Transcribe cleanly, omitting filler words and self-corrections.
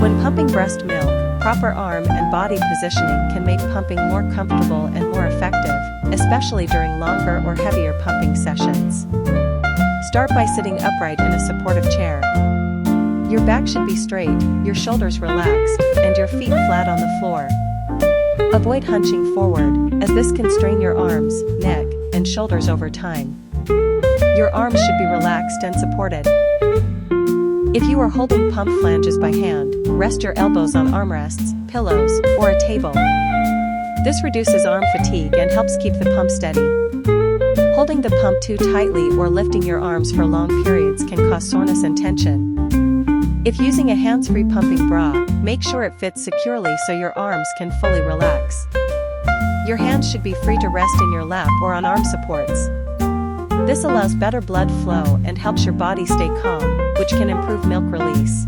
When pumping breast milk, proper arm and body positioning can make pumping more comfortable and more effective, especially during longer or heavier pumping sessions. Start by sitting upright in a supportive chair. Your back should be straight, your shoulders relaxed, and your feet flat on the floor. Avoid hunching forward, as this can strain your arms, neck, and shoulders over time. Your arms should be relaxed and supported. If you are holding pump flanges by hand, rest your elbows on armrests, pillows, or a table. This reduces arm fatigue and helps keep the pump steady. Holding the pump too tightly or lifting your arms for long periods can cause soreness and tension. If using a hands-free pumping bra, make sure it fits securely so your arms can fully relax. Your hands should be free to rest in your lap or on arm supports. This allows better blood flow and helps your body stay calm, which can improve milk release.